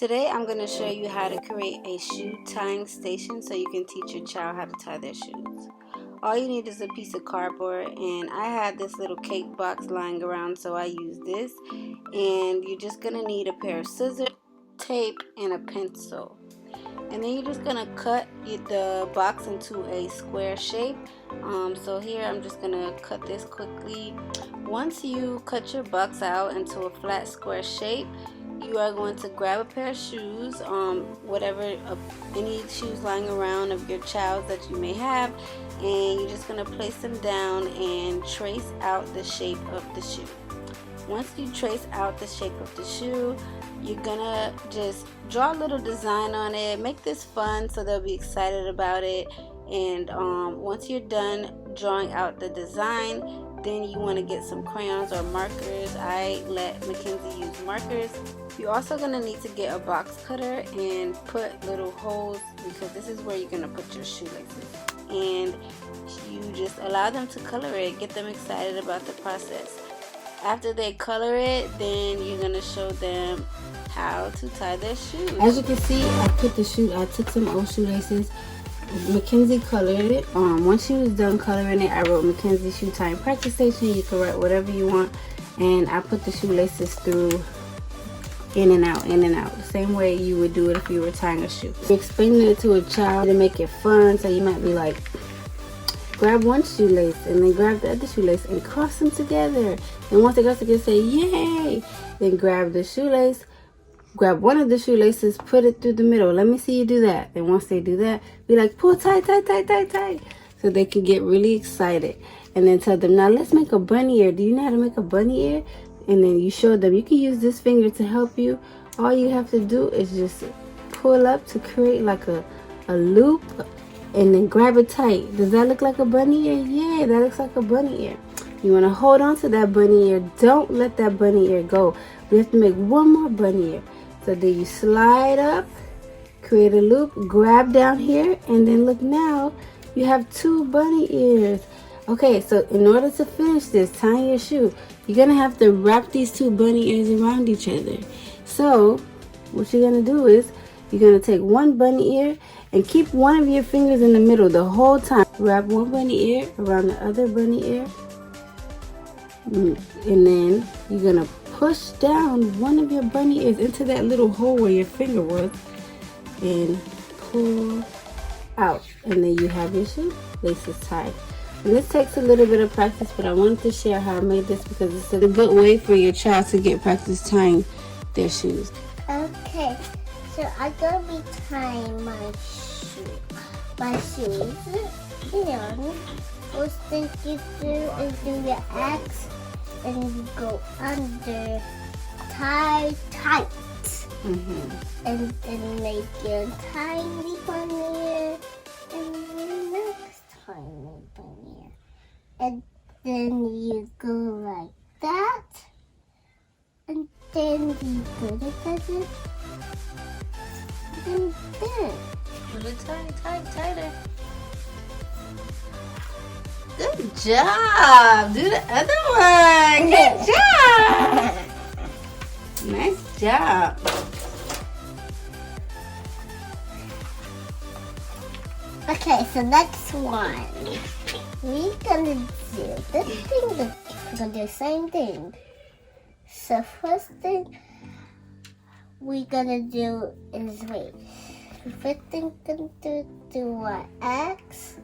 Today I'm going to show you how to create a shoe tying station so you can teach your child how to tie their shoes. All you need is a piece of cardboard, and I had this little cake box lying around, so I used this. And you're just going to need a pair of scissors, tape, and a pencil. And then you're just going to cut the box into a square shape. So here I'm just going to cut this quickly. Once you cut your box out into a flat square shape, you are going to grab a pair of shoes, any shoes lying around of your child that you may have, and you're just going to place them down and trace out the shape of the shoe. Once you trace out the shape of the shoe, you're gonna just draw a little design on it. Make this fun so they'll be excited about it. And once you're done drawing out the design, then you want to get some crayons or markers. I let Mackenzie use markers. You're also going to need to get a box cutter and put little holes, because this is where you're going to put your shoelaces. And you just allow them to color it, get them excited about the process. After they color it, then you're going to show them how to tie their shoes. As you can see, I took some old shoelaces. Mackenzie colored it. Once she was done coloring it, I wrote Mackenzie shoe tying practice station. You can write whatever you want, and I put the shoelaces through in and out, the same way you would do it if you were tying a shoe. You're explaining it to a child to make it fun, so you might be like, grab one shoelace and then grab the other shoelace and cross them together. And once they go together, say yay. Then grab the shoelace. Grab one of the shoelaces, put it through the middle. Let me see you do that. And once they do that, be like, pull tight, tight, tight, tight, tight. So they can get really excited. And then tell them, now let's make a bunny ear. Do you know how to make a bunny ear? And then you show them, you can use this finger to help you. All you have to do is just pull up to create like a loop, and then grab it tight. Does that look like a bunny ear? Yeah, that looks like a bunny ear. You want to hold on to that bunny ear. Don't let that bunny ear go. We have to make one more bunny ear. So then you slide up, create a loop, grab down here, and then look, now you have two bunny ears. Okay, so in order to finish this, tying your shoe, you're going to have to wrap these two bunny ears around each other. So what you're going to do is you're going to take one bunny ear and keep one of your fingers in the middle the whole time. Wrap one bunny ear around the other bunny ear. And then you're going to push down one of your bunny ears into that little hole where your finger was and pull out. And then you have your shoelaces tied. And this takes a little bit of practice, but I wanted to share how I made this because it's a good way for your child to get practice tying their shoes. Okay, so I'm going to be tying my shoes. And first thing you do is do your X and you go under, tie tight. And then make your tiny bunny ear and the next tiny bunny ear. And then you go like that. And then you put it together. And then Put it tighter. Good job. Do the other one. Good job. Nice job. okay, so next one. We're gonna do this thing. We're gonna do the same thing. So first thing we're gonna do is wait. First thing we're gonna do our X.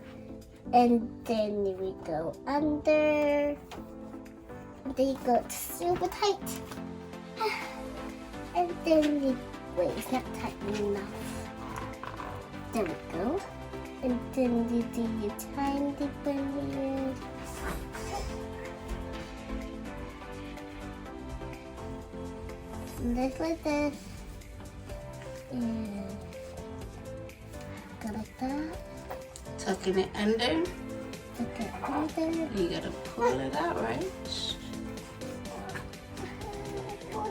And then we go under. And then you go super tight. And then you wait, it's not tight enough. There we go. And then you do your tiny bunny ears. Just like this. And go like that. Tucking it under. Tuck it under. You gotta pull it out, right? Pull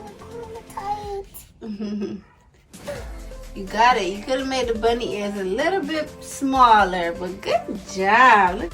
it tight. You got it. You could have made the bunny ears a little bit smaller, but good job. Look.